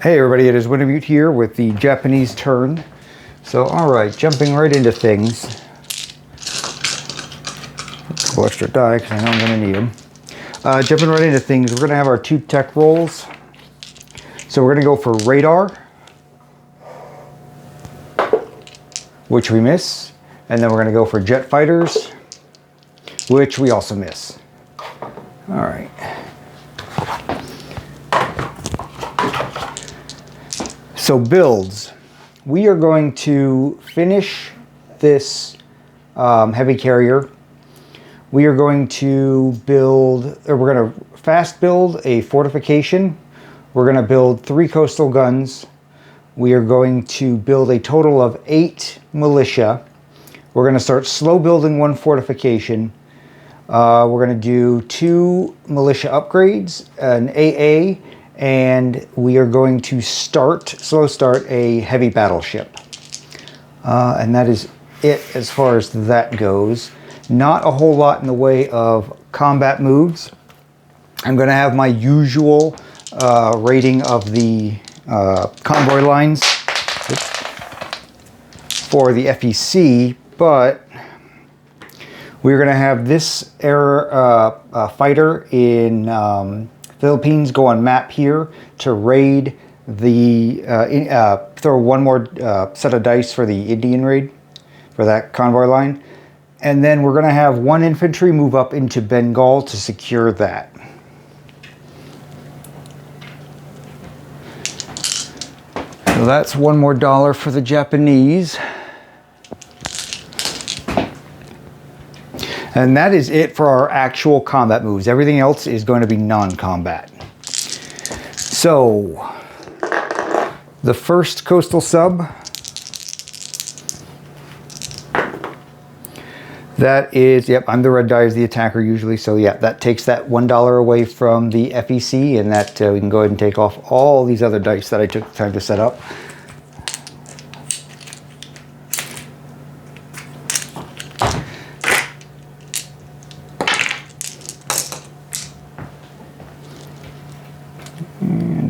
Hey everybody, it is Wintermute here with the Japanese turn. So alright, jumping right into things. A couple extra die because I know I'm going to need them. Jumping right into things, we're going to have our two tech rolls. So we're going to go for radar, which we miss. And then we're going to go for jet fighters, which we also miss. Alright. So builds, we are going to finish this heavy carrier. We are going to build, or we're going to fast build a fortification. We're going to build 3 coastal guns. We are going to build a total of 8 militia. We're going to start slow building 1 fortification. We're going to do 2 militia upgrades, an AA, and we are going to slow start a heavy battleship. And that is it as far as that goes. Not a whole lot in the way of combat moves. I'm going to have my usual rating of the convoy lines for the FEC, but we're going to have this air fighter in Philippines go on map here to raid the, throw one more set of dice for the Indian raid, for that convoy line. And then we're going to have 1 infantry move up into Bengal to secure that. So that's $1 more for the Japanese. And that is it for our actual combat moves. Everything else is going to be non-combat. So, the first coastal sub, that is, yep, I'm the red die as the attacker usually, so yeah, that takes that $1 away from the FEC, and that we can go ahead and take off all these other dice that I took time to set up.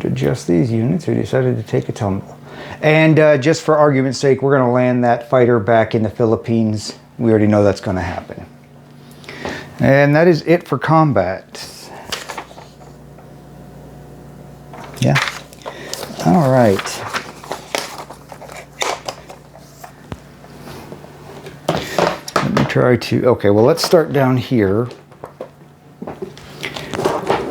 Adjust these units. We decided to take a tumble. And just for argument's sake, we're going to land that fighter back in the Philippines. We already know that's going to happen. And that is it for combat. Yeah. All right. Let me try to... Okay, well, let's start down here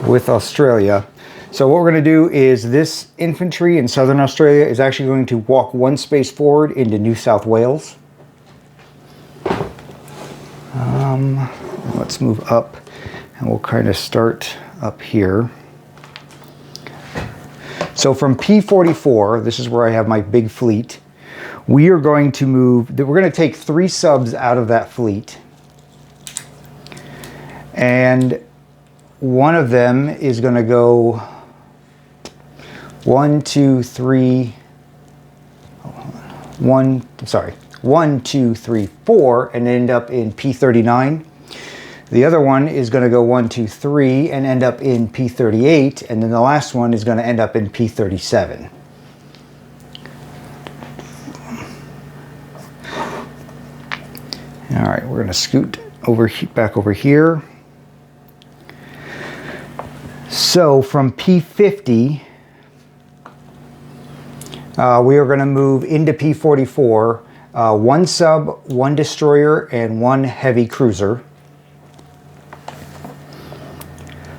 with Australia. So what we're going to do is this infantry in Southern Australia is actually going to walk 1 space forward into New South Wales. Let's move up and we'll kind of start up here. So from P44, this is where I have my big fleet, we are going to move, we're going to take 3 subs out of that fleet. And one of them is going to go 1, 2, 3, 1, 2, 3, 4, and end up in P39. The other one is going to go 1, 2, 3, and end up in P38, and then the last one is going to end up in P37. All right, we're going to scoot over back over here. So from P50, we are going to move into P44, 1 sub, 1 destroyer, and 1 heavy cruiser.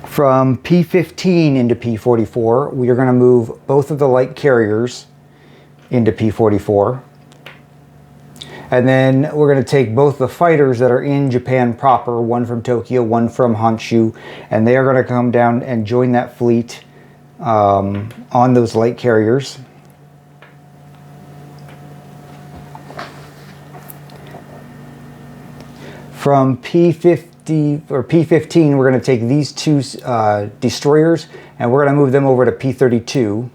From P15 into P44, we are going to move both of the light carriers into P44. And then we're going to take both the fighters that are in Japan proper, 1 from Tokyo, 1 from Honshu, and they are going to come down and join that fleet on those light carriers. From P15, we're going to take these 2 destroyers and we're going to move them over to P32.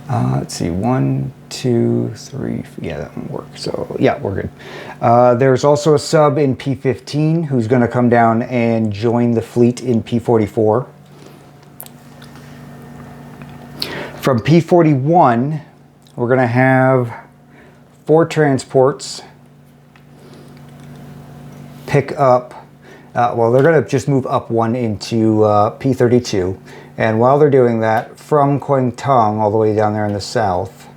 Let's see, 1, 2, 3, yeah, that one works. So yeah, we're good. There's also a sub in P15 who's going to come down and join the fleet in P44. From P41, we're going to have 4 transports pick up, well, they're going to just move up 1 into P32. And while they're doing that, from Kwangtung, all the way down there in the south,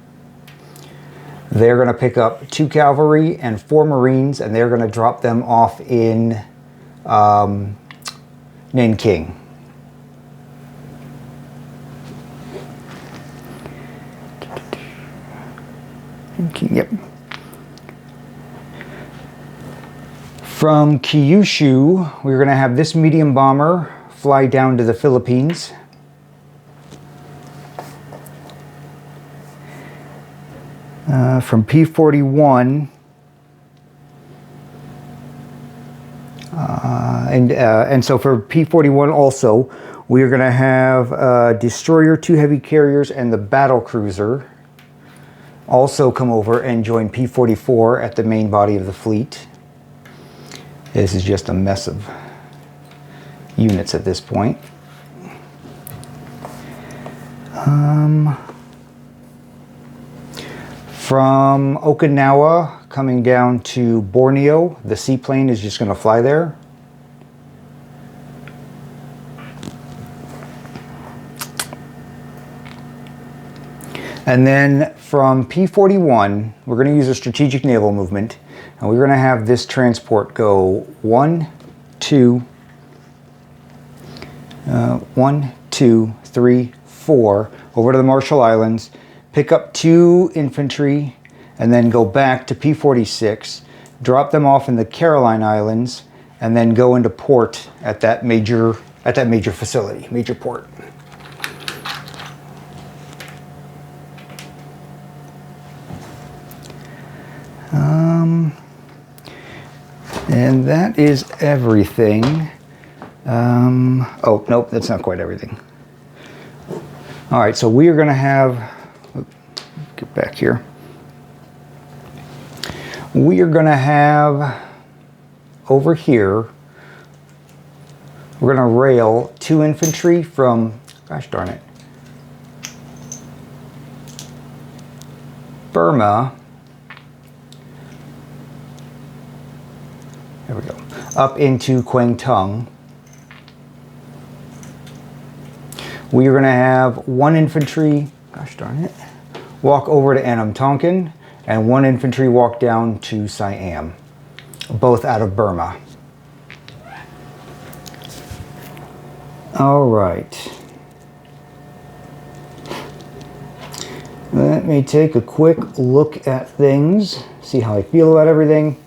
they're going to pick up 2 cavalry and 4 marines, and they're going to drop them off in Nanking. Yep. From Kyushu, we're going to have this medium bomber fly down to the Philippines. From P41, and so for P41 also, we are going to have a destroyer, 2 heavy carriers, and the battle cruiser also come over and join P44 at the main body of the fleet. This is just a mess of units at this point. From Okinawa coming down to Borneo, the seaplane is just going to fly there. And then from P41, we're going to use a strategic naval movement, and we're going to have this transport go 1, 2, 3, 4 over to the Marshall Islands, pick up 2 infantry, and then go back to P46, drop them off in the Caroline Islands, and then go into port at that major facility, major port. And that is everything. Oh, nope, that's not quite everything. All right, so we are going to have, get back here. We are going to have over here, we're going to rail 2 infantry from, gosh darn it, Burma. There we go. Up into Kwangtung. We are going to have 1 infantry, gosh darn it, walk over to Anam Tonkin, and 1 infantry walk down to Siam, both out of Burma. All right. Let me take a quick look at things, see how I feel about everything.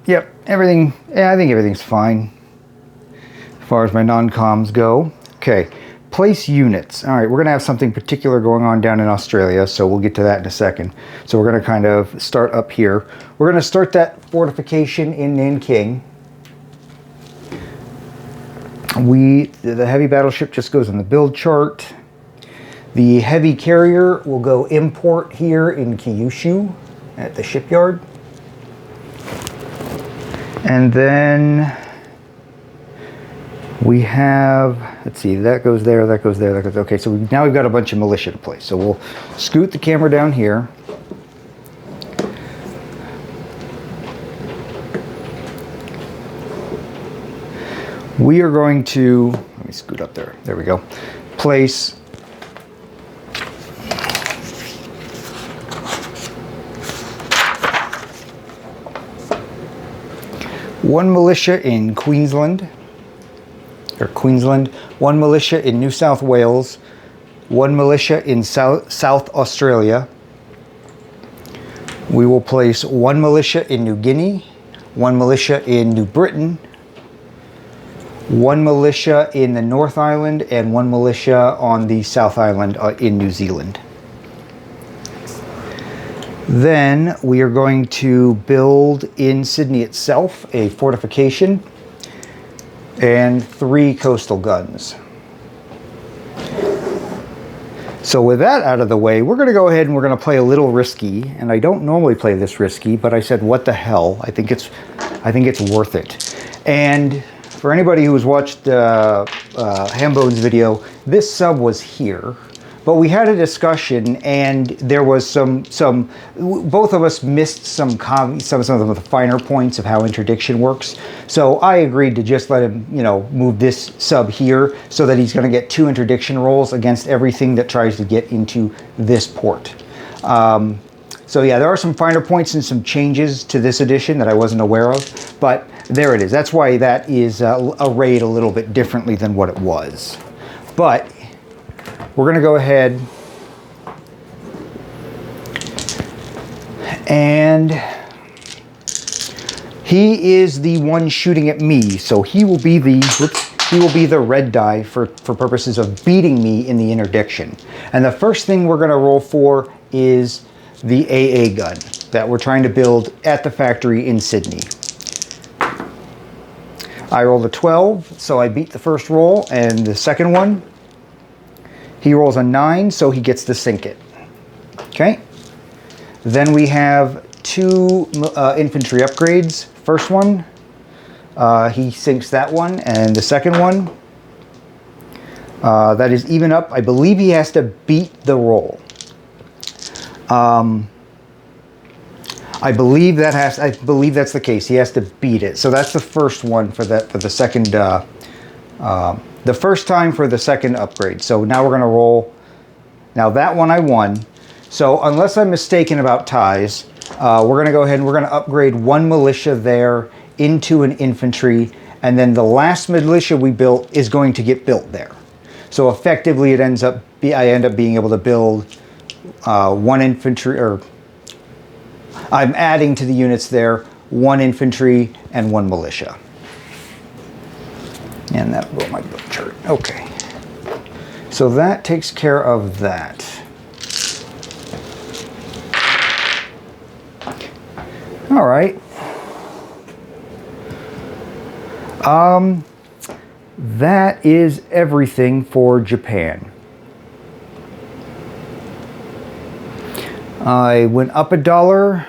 Yep, everything, yeah, I think everything's fine as far as my non-coms go. Okay, place units. All right, we're gonna have something particular going on down in Australia, so we'll get to that in a second. So we're gonna kind of start up here. We're gonna start that fortification in Nanking. The heavy battleship just goes on the build chart. The heavy carrier will go import here in Kyushu at the shipyard. And then we have, let's see, that goes there, that goes there, that goes, okay, so now we've got a bunch of militia to place. So we'll scoot the camera down here. We are going to, let me scoot up there, there we go, place one militia in Queensland, 1 militia in New South Wales, 1 militia in South Australia. We will place 1 militia in New Guinea, 1 militia in New Britain, 1 militia in the North Island, and 1 militia on the South Island in New Zealand. Then we are going to build in Sydney itself a fortification. and 3 coastal guns. So with that out of the way, we're going to go ahead and we're going to play a little risky. And I don't normally play this risky, but I said, what the hell? I think it's worth it. And for anybody who has watched Hambone's video, this sub was here. But we had a discussion, and there was both of us missed some of the finer points of how interdiction works. So I agreed to just let him, move this sub here so that he's going to get 2 interdiction rolls against everything that tries to get into this port. So yeah, there are some finer points and some changes to this edition that I wasn't aware of, but there it is. That's why that is arrayed a little bit differently than what it was. But we're going to go ahead and he is the one shooting at me, so he will be the red die for purposes of beating me in the interdiction. And the first thing we're going to roll for is the AA gun that we're trying to build at the factory in Sydney. I rolled a 12, so I beat the first roll, and the second one, he rolls a 9, so he gets to sink it. Okay. Then we have 2 infantry upgrades. First one, he sinks that one, and the second one, that is even up. I believe he has to beat the roll. I believe that's the case. He has to beat it. So that's the first one for the second. The first time for the second upgrade. So now we're going to roll. Now that one I won. So unless I'm mistaken about ties, we're going to go ahead and we're going to upgrade 1 militia there into an infantry, and then the last militia we built is going to get built there. So effectively, I end up being able to build 1 infantry, or I'm adding to the units there 1 infantry and 1 militia. And that'll go on my book chart. Okay. So that takes care of that. All right. That is everything for Japan. I went up $1.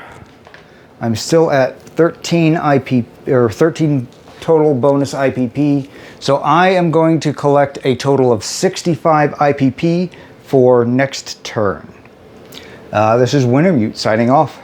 I'm still at 13 IP, or 13 total bonus IPP. So I am going to collect a total of 65 IPP for next turn. This is Wintermute signing off.